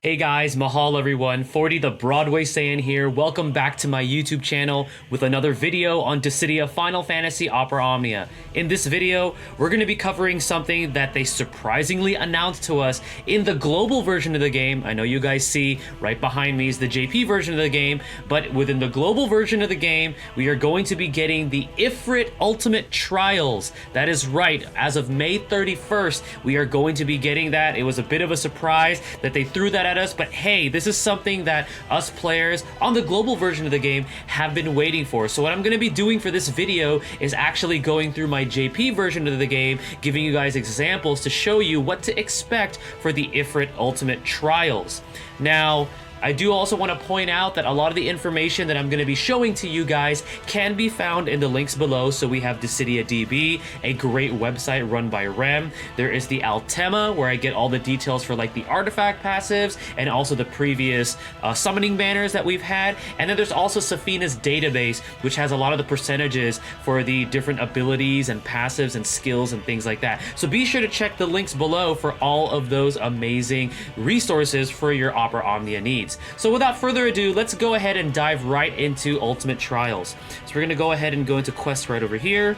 Hey guys, Mahal everyone, 40 the Broadway Saiyan here. Welcome back to my YouTube channel with another video on Dissidia Final Fantasy Opera Omnia. In this video, we're going to be covering something that they surprisingly announced to us in the global version of the game. I know you guys see right behind me is the JP version of the game, but within the global version of the game, we are going to be getting the Ifrit Ultimate Trials. That is right, as of May 31st, we are going to be getting that. It was a bit of a surprise that they threw that at us, but hey, this is something that us players on the global version of the game have been waiting for. So what I'm going to be doing for this video is actually going through my JP version of the game, giving you guys examples to show you what to expect for the Ifrit Ultimate Trials. Now, I do also want to point out that a lot of the information that I'm going to be showing to you guys can be found in the links below. So we have Dissidia DB, a great website run by Rem. There is the Altema, where I get all the details for like the artifact passives and also the previous summoning banners that we've had. And then there's also Safina's database, which has a lot of the percentages for the different abilities and passives and skills and things like that. So be sure to check the links below for all of those amazing resources for your Opera Omnia needs. So without further ado, let's go ahead and dive right into Ultimate Trials. So we're going to go ahead and go into quests right over here.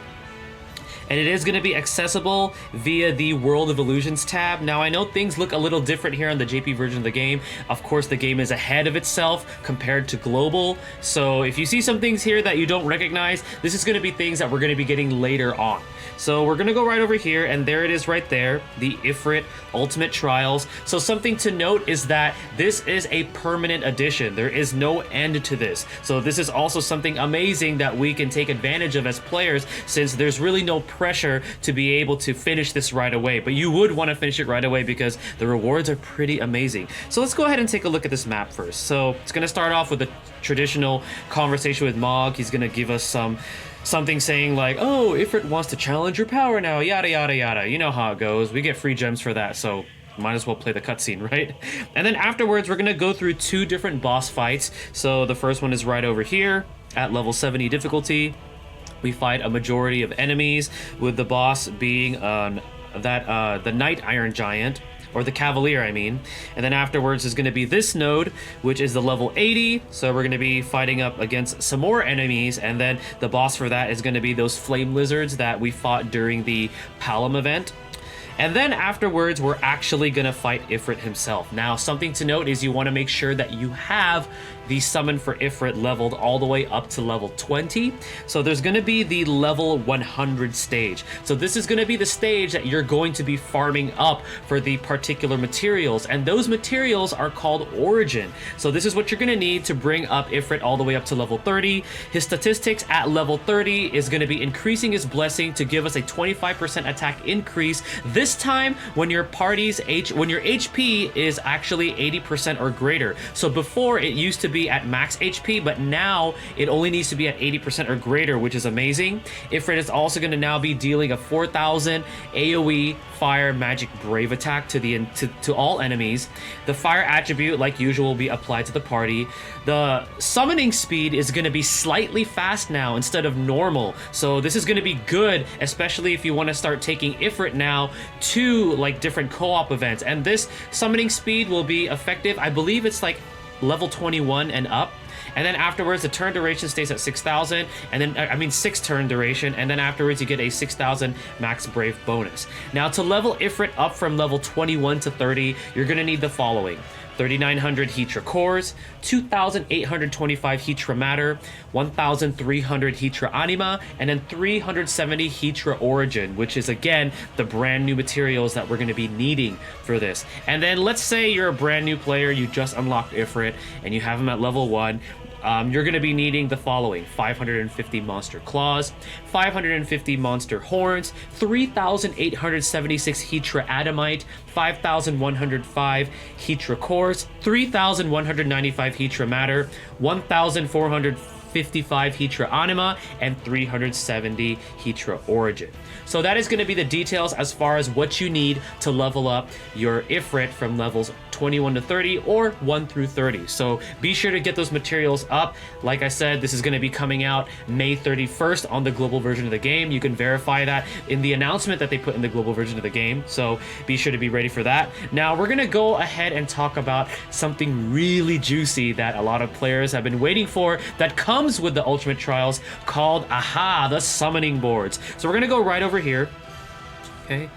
And it is going to be accessible via the World of Illusions tab. Now, I know things look a little different here on the JP version of the game. Of course, the game is ahead of itself compared to global. So if you see some things here that you don't recognize, this is going to be things that we're going to be getting later on. So we're going to go right over here, and there it is right there, the Ifrit Ultimate Trials. So something to note is that this is a permanent addition. There is no end to this. So this is also something amazing that we can take advantage of as players, since there's really no pressure to be able to finish this right away. But you would want to finish it right away because the rewards are pretty amazing. So let's go ahead and take a look at this map first. So it's going to start off with a traditional conversation with Mog. He's going to give us something saying like, oh, Ifrit wants to challenge your power now, yada yada yada. You know how it goes. We get free gems for that, so might as well play the cutscene, right? And then afterwards, we're gonna go through two different boss fights. So the first one is right over here at level 70 difficulty. We fight a majority of enemies, with the boss being the Knight Iron Giant, or the Cavalier, I mean. And then afterwards is going to be this node, which is the level 80. So we're going to be fighting up against some more enemies, and then the boss for that is going to be those flame lizards that we fought during the Palom event. And then afterwards, we're actually going to fight Ifrit himself. Now, something to note is you want to make sure that you have the summon for Ifrit leveled all the way up to level 20. So there's going to be the level 100 stage. So this is going to be the stage that you're going to be farming up for the particular materials. And those materials are called Origin. So this is what you're going to need to bring up Ifrit all the way up to level 30. His statistics at level 30 is going to be increasing his blessing to give us a 25% attack increase. This time when your HP is actually 80% or greater. So before it used to be at max HP, but now it only needs to be at 80% or greater, which is amazing. Ifrit is also going to now be dealing a 4,000 AoE fire magic brave attack to all enemies. The fire attribute, like usual, will be applied to the party. The summoning speed is going to be slightly fast now instead of normal. So this is going to be good, especially if you want to start taking Ifrit now to like different co-op events. And this summoning speed will be effective, I believe it's like level 21 and up. And then afterwards, the turn duration stays at 6,000, and then 6 turn duration, and then afterwards you get a 6,000 max brave bonus. Now, to level Ifrit up from level 21 to 30, you're going to need the following: 3,900 Heatra cores, 2,825 Heatra matter, 1,300 Heatra anima, and then 370 Heatra origin, which is again the brand new materials that we're going to be needing for this. And then let's say you're a brand new player, you just unlocked Ifrit, and you have him at level 1. You're going to be needing the following: 550 monster claws, 550 monster horns, 3,876 Heatra adamite, 5,105 Heatra cores, 3,195 Heatra matter, 1,450 55 Hydra Anima, and 370 Hydra Origin. So that is going to be the details as far as what you need to level up your Ifrit from levels 21 to 30 or 1 through 30. So be sure to get those materials up. Like I said, this is going to be coming out May 31st on the global version of the game. You can verify that in the announcement that they put in the global version of the game. So be sure to be ready for that. Now we're going to go ahead and talk about something really juicy that a lot of players have been waiting for that comes with the Ultimate Trials, called the summoning boards. So we're going to go right over here. Okay.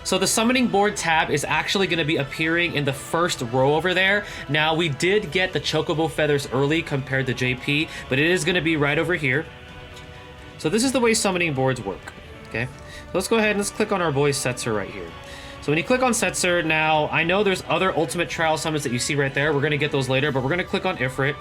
So the summoning board tab is actually going to be appearing in the first row over there. Now we did get the chocobo feathers early compared to JP, but it is going to be right over here. So this is the way summoning boards work. Okay. So let's go ahead and let's click on our boy Setzer right here. So when you click on Setzer, now I know there's other Ultimate Trial summons that you see right there. We're going to get those later, but we're going to click on Ifrit.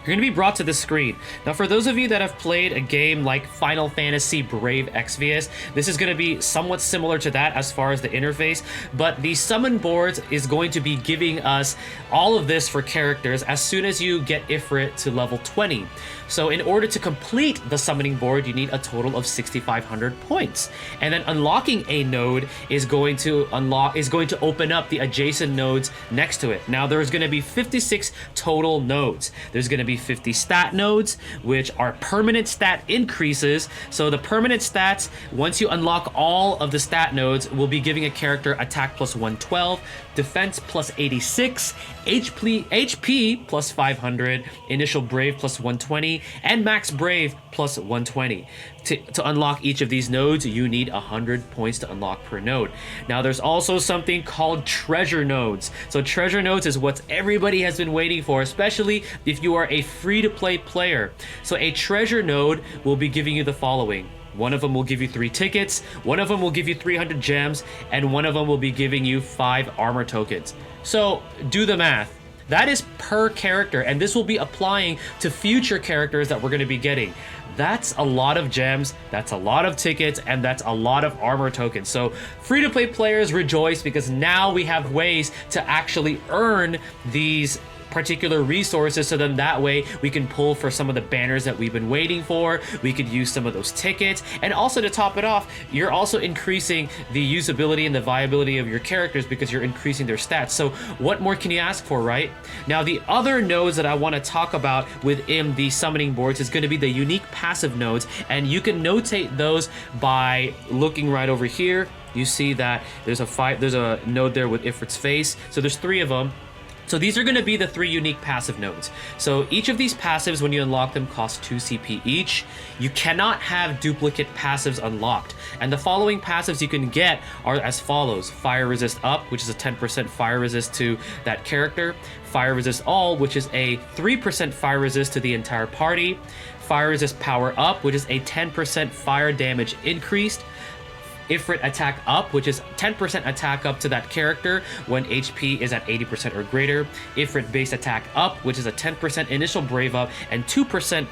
You're going to be brought to this screen. Now, for those of you that have played a game like Final Fantasy Brave Exvius, this is going to be somewhat similar to that as far as the interface, but the summon boards is going to be giving us all of this for characters as soon as you get Ifrit to level 20. So in order to complete the summoning board, you need a total of 6,500 points. And then unlocking a node is going to open up the adjacent nodes next to it. Now there's going to be 56 total nodes. There's going to be 50 stat nodes, which are permanent stat increases. So the permanent stats, once you unlock all of the stat nodes, will be giving a character attack plus 112, defense plus 86, HP plus 500, initial brave plus 120, and max brave plus 120. To unlock each of these nodes, you need 100 points to unlock per node. Now there's also something called treasure nodes. So treasure nodes is what everybody has been waiting for, especially if you are a free-to-play player. So a treasure node will be giving you the following. One of them will give you 3 tickets, one of them will give you 300 gems, and one of them will be giving you 5 armor tokens. So do the math. That is per character, and this will be applying to future characters that we're going to be getting. That's a lot of gems, that's a lot of tickets, and that's a lot of armor tokens. So free-to-play players rejoice because now we have ways to actually earn these particular resources, so then that way we can pull for some of the banners that we've been waiting for. We could use some of those tickets, and also to top it off, you're also increasing the usability and the viability of your characters because you're increasing their stats. So what more can you ask for, right? Now the other nodes that I want to talk about within the summoning boards is going to be the unique passive nodes, and you can notate those by looking right over here. You see that there's a node there with Ifrit's face, so there's 3 of them. So these are going to be the 3 unique passive nodes. So each of these passives, when you unlock them, cost 2 CP each. You cannot have duplicate passives unlocked. And the following passives you can get are as follows. Fire Resist Up, which is a 10% fire resist to that character. Fire Resist All, which is a 3% fire resist to the entire party. Fire Resist Power Up, which is a 10% fire damage increased. Ifrit Attack Up, which is 10% attack up to that character when HP is at 80% or greater. Ifrit Base Attack Up, which is a 10% initial Brave Up and 2%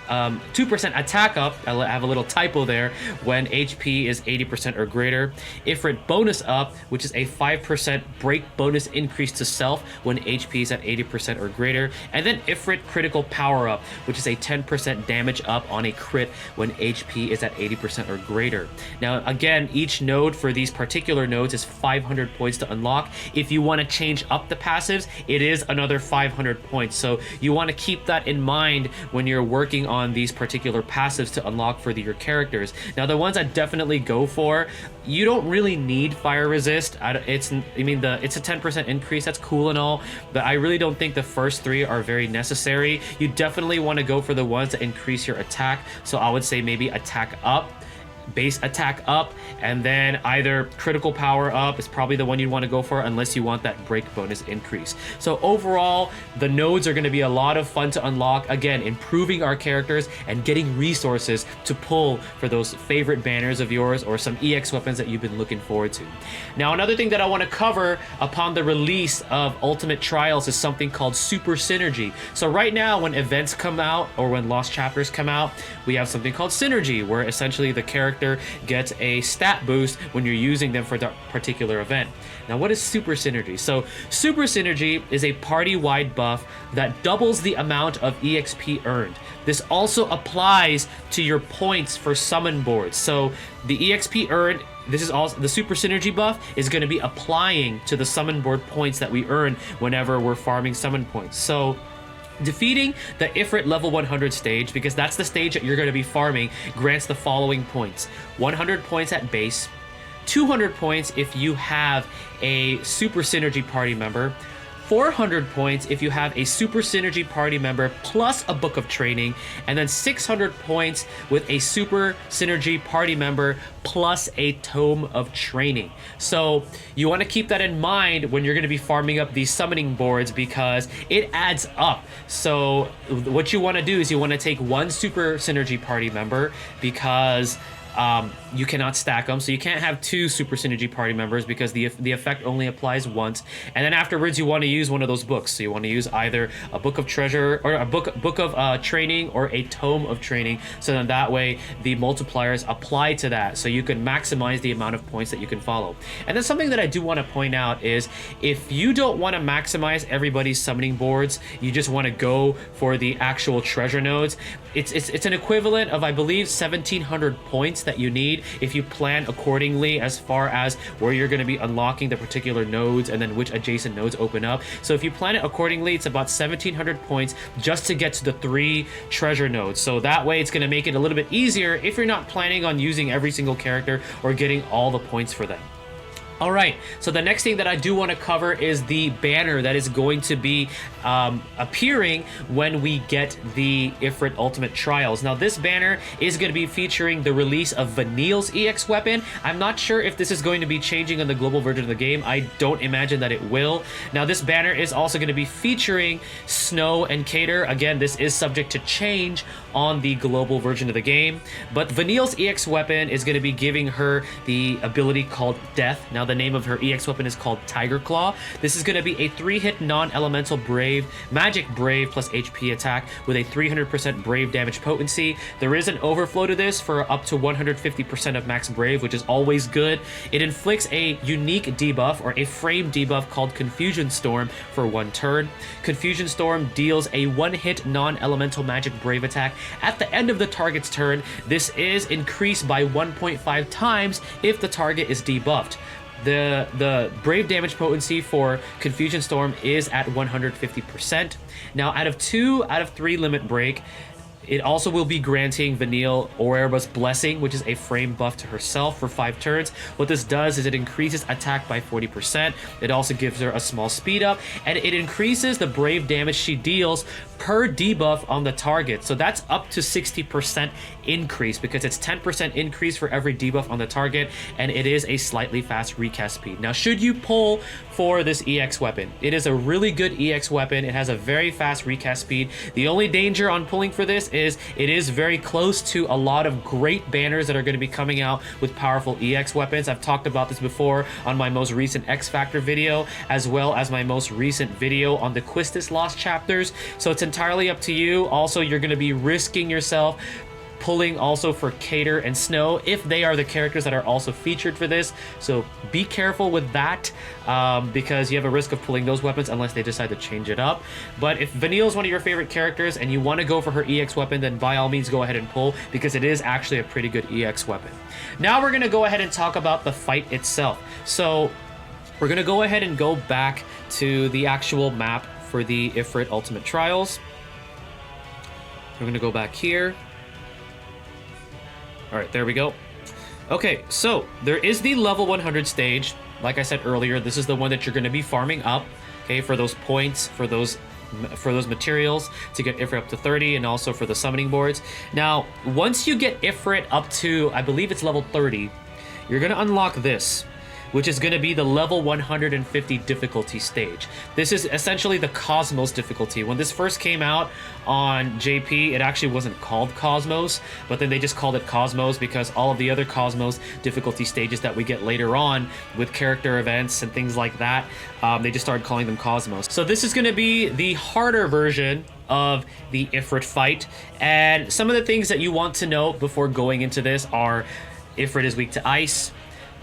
attack up. I have a little typo there, when HP is 80% or greater. Ifrit Bonus Up, which is a 5% break bonus increase to self when HP is at 80% or greater. And then Ifrit Critical Power Up, which is a 10% damage up on a crit when HP is at 80% or greater. Now again, each node for these particular nodes is 500 points to unlock. If you want to change up the passives, it is another 500 points. So you want to keep that in mind when you're working on these particular passives to unlock for your characters. Now the ones I definitely go for, you don't really need fire resist. It's a 10% increase, that's cool and all, but I really don't think the first 3 are very necessary. You definitely want to go for the ones that increase your attack. So I would say maybe attack up, base attack up, and then either critical power up is probably the one you'd want to go for unless you want that break bonus increase. So overall, the nodes are going to be a lot of fun to unlock, again improving our characters and getting resources to pull for those favorite banners of yours or some EX weapons that you've been looking forward to. Now another thing that I want to cover upon the release of Ultimate Trials is something called Super Synergy. So right now when events come out or when Lost Chapters come out, we have something called Synergy, where essentially the characters character gets a stat boost when you're using them for that particular event. Now, what is Super Synergy? So Super Synergy is a party-wide buff that doubles the amount of EXP earned. This also applies to your points for summon boards. So the EXP earned, this is also the Super Synergy buff is going to be applying to the summon board points that we earn whenever we're farming summon points. So defeating the Ifrit level 100 stage, because that's the stage that you're going to be farming, grants the following points: 100 points at base, 200 points if you have a Super Synergy party member, 400 points if you have a Super Synergy party member plus a book of training, and then 600 points with a Super Synergy party member plus a tome of training. So you want to keep that in mind when you're going to be farming up these summoning boards, because it adds up. So what you want to do is you want to take one Super Synergy party member, because you cannot stack them, so you can't have two Super Synergy party members because the effect only applies once. And then afterwards, you want to use one of those books. So you want to use either a book of treasure or a book of training or a tome of training. So then that way the multipliers apply to that, so you can maximize the amount of points that you can follow. And then something that I do want to point out is, if you don't want to maximize everybody's summoning boards, you just want to go for the actual treasure nodes. It's an equivalent of, I believe, 1,700 points that you need if you plan accordingly as far as where you're going to be unlocking the particular nodes and then which adjacent nodes open up. So if you plan it accordingly, it's about 1,700 points just to get to the 3 treasure nodes. So that way it's going to make it a little bit easier if you're not planning on using every single character or getting all the points for them. All right, so the next thing that I do want to cover is the banner that is going to be appearing when we get the Ifrit Ultimate Trials. Now, this banner is going to be featuring the release of Vanille's EX weapon. I'm not sure if this is going to be changing on the global version of the game. I don't imagine that it will. Now, this banner is also going to be featuring Snow and Cater. Again, this is subject to change on the global version of the game, but Vanille's EX weapon is going to be giving her the ability called Death. Now, the name of her EX weapon is called Tiger Claw. This is going to be a 3-hit non-elemental brave, magic brave plus HP attack with a 300% brave damage potency. There is an overflow to this for up to 150% of max brave, which is always good. It inflicts a unique debuff or a frame debuff called Confusion Storm for 1 turn. Confusion Storm deals a 1-hit non-elemental magic brave attack at the end of the target's turn. This is increased by 1.5 times if the target is debuffed. The brave damage potency for Confusion Storm is at 150%. Now, out of 3 limit break, it also will be granting Vanille Oreba's Blessing, which is a frame buff to herself for 5 turns. What this does is it increases attack by 40%. It also gives her a small speed up, and it increases the brave damage she deals per debuff on the target. So that's up to 60% increase, because it's 10% increase for every debuff on the target, and it is a slightly fast recast speed. Now, should you pull for this EX weapon, it is a really good EX weapon. It has a very fast recast speed. The only danger on pulling for this is it is very close to a lot of great banners that are going to be coming out with powerful EX weapons. I've talked about this before on my most recent X Factor video, as well as my most recent video on the Quistis Lost chapters. So it's entirely up to you. Also, you're going to be risking yourself pulling also for Cater and Snow if they are the characters that are also featured for this. So be careful with that, because you have a risk of pulling those weapons unless they decide to change it up. But if Vanille is one of your favorite characters and you want to go for her EX weapon, then by all means go ahead and pull, because it is actually a pretty good EX weapon. Now we're going to go ahead and talk about the fight itself. So we're going to go ahead and go back to the actual map for the Ifrit Ultimate Trials. We're going to go back here. All right, there we go. Okay, so there is the level 100 stage. Like I said earlier, this is the one that you're going to be farming up, okay, for those points, for those materials to get Ifrit up to 30, and also for the summoning boards. Now, once you get Ifrit up to, I believe it's level 30, you're going to unlock this, which is going to be the level 150 difficulty stage. This is essentially the Cosmos difficulty. When this first came out on JP, it actually wasn't called Cosmos, but then they just called it Cosmos because all of the other Cosmos difficulty stages that we get later on with character events and things like that, they just started calling them Cosmos. So this is going to be the harder version of the Ifrit fight, and some of the things that you want to know before going into this are Ifrit is weak to ice.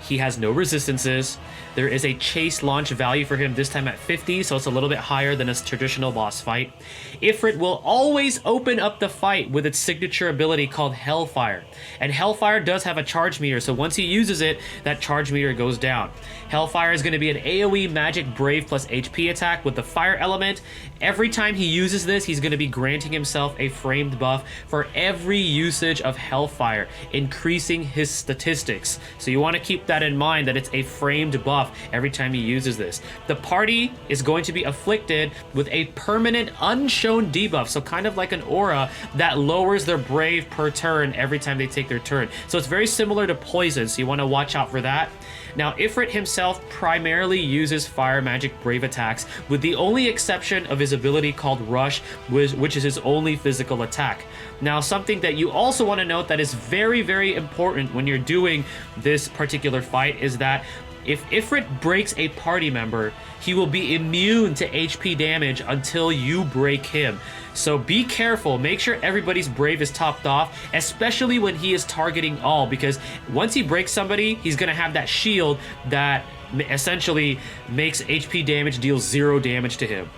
He has no resistances. There is a chase launch value for him, this time at 50, so it's a little bit higher than a traditional boss fight. Ifrit will always open up the fight with its signature ability called Hellfire. And Hellfire does have a charge meter, so once he uses it, that charge meter goes down. Hellfire is going to be an AoE Magic Brave plus HP attack with the fire element. Every time he uses this, he's going to be granting himself a framed buff for every usage of Hellfire, increasing his statistics. So you want to keep that in mind, that it's a framed buff every time he uses this. The party is going to be afflicted with a permanent unshown debuff, so kind of like an aura that lowers their brave per turn every time they take their turn. So it's very similar to poison, so you want to watch out for that. Now, Ifrit himself primarily uses fire magic brave attacks, with the only exception of his ability called Rush, which is his only physical attack. Now, something that you also want to note that is very, very important when you're doing this particular fight is that if Ifrit breaks a party member, he will be immune to HP damage until you break him. So be careful, make sure everybody's brave is topped off, especially when he is targeting all, because once he breaks somebody, he's going to have that shield that essentially makes HP damage deal 0 damage to him.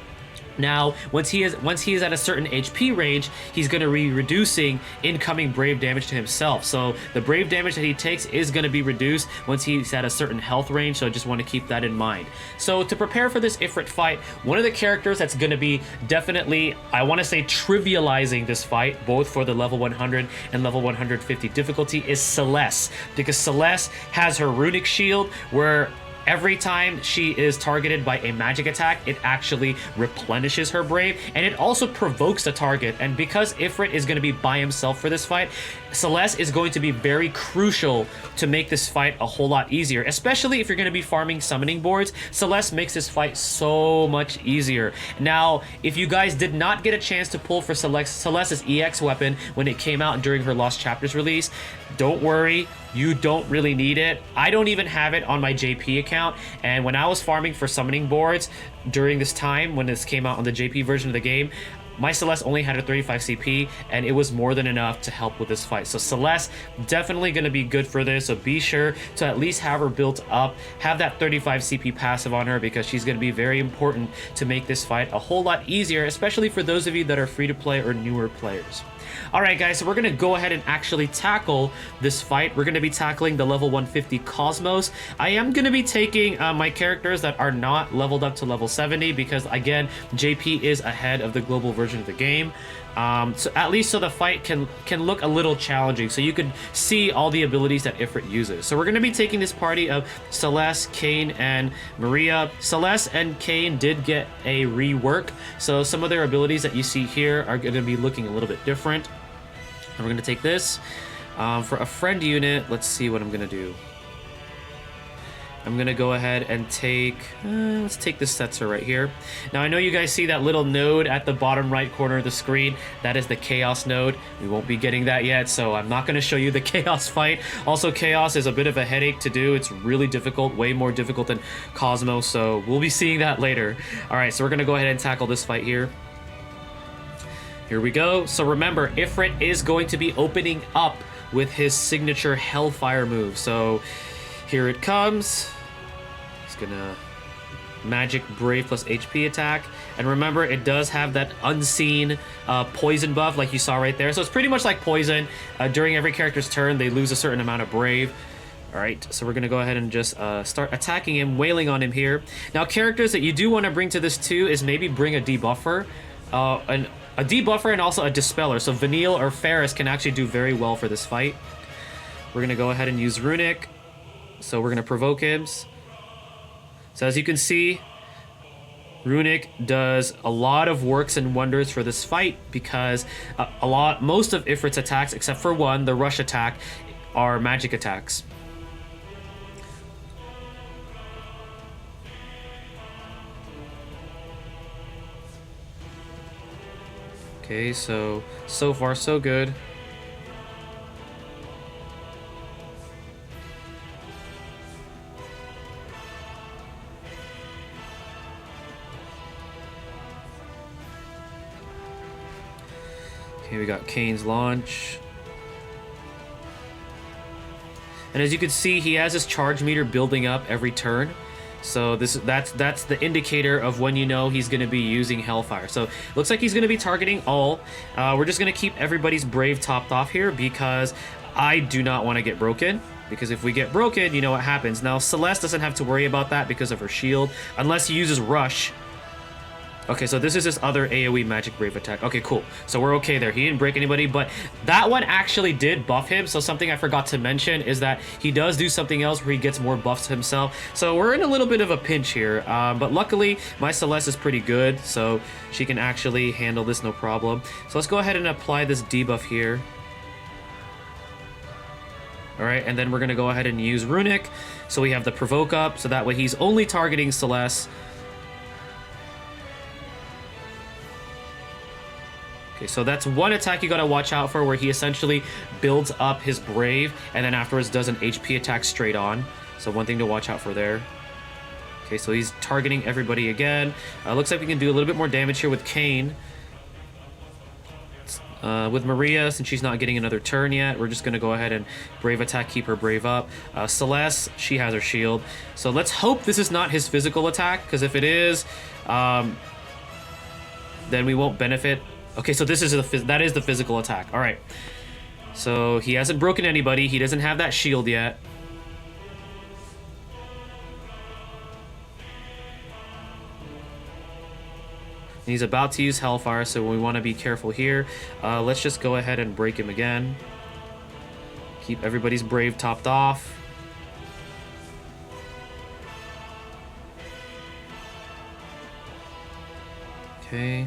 Now, once he is at a certain HP range, he's going to be reducing incoming brave damage to himself. So the brave damage that he takes is going to be reduced once he's at a certain health range, so I just want to keep that in mind. So to prepare for this Ifrit fight, one of the characters that's going to be definitely, I want to say, trivializing this fight, both for the level 100 and level 150 difficulty, is Celeste. Because Celeste has her runic shield, where every time she is targeted by a magic attack, it actually replenishes her brave, and it also provokes the target. And because Ifrit is going to be by himself for this fight, Celeste is going to be very crucial to make this fight a whole lot easier, especially if you're going to be farming summoning boards. Celeste makes this fight so much easier. Now, if you guys did not get a chance to pull for Celeste's EX weapon when it came out during her Lost Chapters release, don't worry, you don't really need it. I don't even have it on my JP account, and when I was farming for summoning boards during this time when this came out on the JP version of the game, my Celeste only had a 35 CP, and it was more than enough to help with this fight. So Celeste, definitely going to be good for this, so be sure to at least have her built up, have that 35 CP passive on her, because she's going to be very important to make this fight a whole lot easier, especially for those of you that are free to play or newer players. Alright guys, so we're going to go ahead and actually tackle this fight. We're going to be tackling the level 150 Cosmos. I am going to be taking my characters that are not leveled up to level 70, because again, JP is ahead of the global version of the game. So at least so the fight can look a little challenging, so you can see all the abilities that Ifrit uses. So we're going to be taking this party of Celeste, Kain, and Maria. Celeste and Kain did get a rework, so some of their abilities that you see here are going to be looking a little bit different. And we're going to take this. For a friend unit, let's see what I'm going to do. I'm going to go ahead and take, let's take this Setzer right here. Now, I know you guys see that little node at the bottom right corner of the screen. That is the Chaos node. We won't be getting that yet, so I'm not going to show you the Chaos fight. Also, Chaos is a bit of a headache to do. It's really difficult, way more difficult than Cosmos, so we'll be seeing that later. All right, so we're going to go ahead and tackle this fight here. Here we go. So remember, Ifrit is going to be opening up with his signature Hellfire move. So here it comes. He's gonna Magic Brave plus HP attack. And remember, it does have that unseen poison buff like you saw right there. So it's pretty much like poison. During every character's turn, they lose a certain amount of Brave. Alright, so we're going to go ahead and just start attacking him, wailing on him here. Now, characters that you do want to bring to this too is maybe bring a debuffer. A debuffer and also a dispeller. So Vanille or Ferris can actually do very well for this fight. We're going to go ahead and use Runic. So we're going to provoke him. So as you can see, Runic does a lot of works and wonders for this fight, because most of Ifrit's attacks, except for one, the rush attack, are magic attacks. Okay, so far so good. Okay, we got Kane's launch. And as you can see, he has his charge meter building up every turn. So that's the indicator of when you know he's going to be using Hellfire. So looks like he's going to be targeting all. We're just going to keep everybody's Brave topped off here because I do not want to get broken. Because if we get broken, you know what happens. Now, Celeste doesn't have to worry about that because of her shield, unless he uses Rush. Okay, so this is his other AoE Magic Brave attack. Okay, cool. So we're okay there. He didn't break anybody, but that one actually did buff him. So something I forgot to mention is that he does do something else where he gets more buffs himself. So we're in a little bit of a pinch here. But luckily, my Celeste is pretty good, so she can actually handle this no problem. So let's go ahead and apply this debuff here. All right, and then we're going to go ahead and use Runic. So we have the Provoke up, so that way he's only targeting Celeste. Okay, so that's one attack you gotta watch out for where he essentially builds up his Brave and then afterwards does an HP attack straight on. So one thing to watch out for there. Okay, so he's targeting everybody again. Looks like we can do a little bit more damage here with Kayn. With Maria, since she's not getting another turn yet, we're just gonna go ahead and Brave attack, keep her Brave up. Celeste, she has her shield. So let's hope this is not his physical attack, because if it is, then we won't benefit. Okay, so this is that is the physical attack. All right. So he hasn't broken anybody. He doesn't have that shield yet. And he's about to use Hellfire, so we want to be careful here. Let's just go ahead and break him again. Keep everybody's Brave topped off. Okay.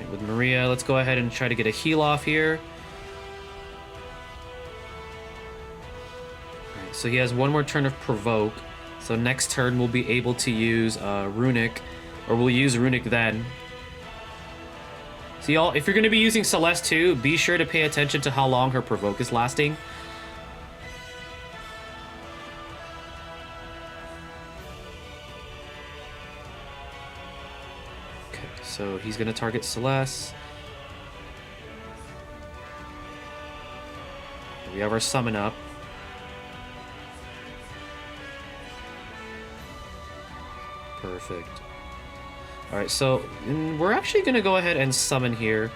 With Maria, let's go ahead and try to get a heal off here. Right, so he has one more turn of Provoke. So next turn we'll be able to use Runic, or we'll use Runic then. So y'all, if you're going to be using Celeste too, be sure to pay attention to how long her Provoke is lasting. So he's going to target Celeste. We have our summon up. Perfect. Alright, so we're actually going to go ahead and summon here.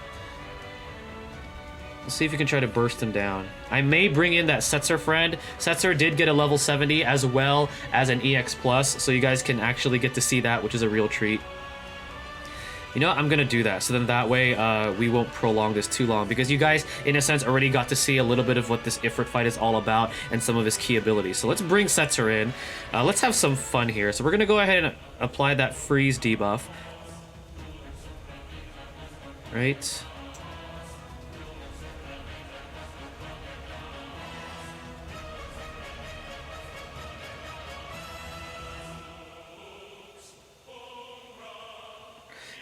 Let's see if we can try to burst him down. I may bring in that Setzer friend. Setzer did get a level 70 as well as an EX+, so you guys can actually get to see that, which is a real treat. You know what? I'm going to do that. So then that way we won't prolong this too long. Because you guys, in a sense, already got to see a little bit of what this Ifrit fight is all about and some of his key abilities. So let's bring Setzer in. Let's have some fun here. So we're going to go ahead and apply that freeze debuff. Right.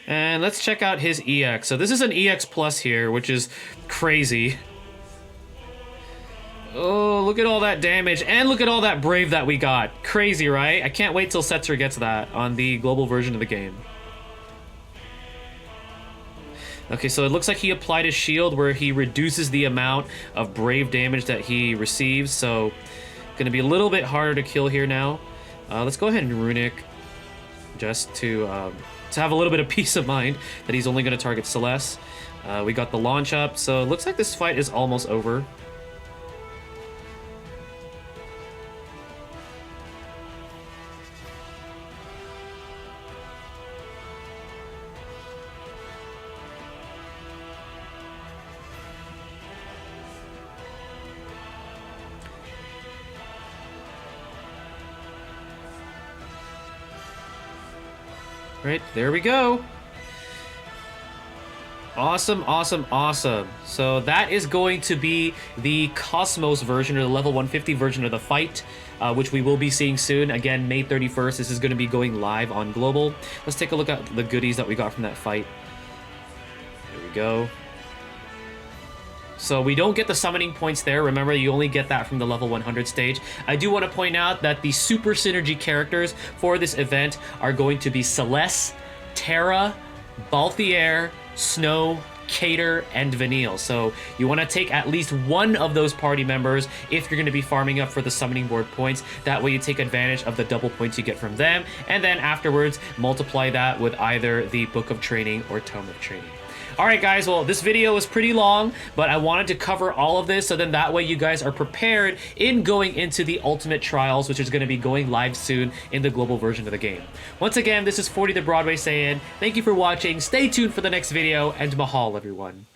And let's check out his EX. So this is an EX plus here, which is crazy. Oh, look at all that damage. And look at all that Brave that we got. Crazy, right? I can't wait till Setzer gets that on the global version of the game. Okay, so it looks like he applied his shield where he reduces the amount of Brave damage that he receives. So going to be a little bit harder to kill here now. Let's go ahead and Runic just to have a little bit of peace of mind that he's only going to target Celeste. We got the launch up, so it looks like this fight is almost over. Right, there we go. Awesome, awesome, awesome. So that is going to be the Cosmos version, or the level 150 version of the fight, which we will be seeing soon. Again, May 31st, this is going to be going live on Global. Let's take a look at the goodies that we got from that fight. There we go. So we don't get the summoning points there. Remember, you only get that from the level 100 stage. I do want to point out that the super synergy characters for this event are going to be Celeste, Terra, Balthier, Snow, Cater, and Vanille. So you want to take at least one of those party members if you're going to be farming up for the summoning board points. That way you take advantage of the double points you get from them, and then afterwards multiply that with either the Book of Training or Tome of Training. Alright guys, well this video was pretty long, but I wanted to cover all of this so then that way you guys are prepared in going into the Ultimate Trials, which is going to be going live soon in the global version of the game. Once again, this is 40 the Broadway Saiyan. Thank you for watching, stay tuned for the next video, and mahal everyone.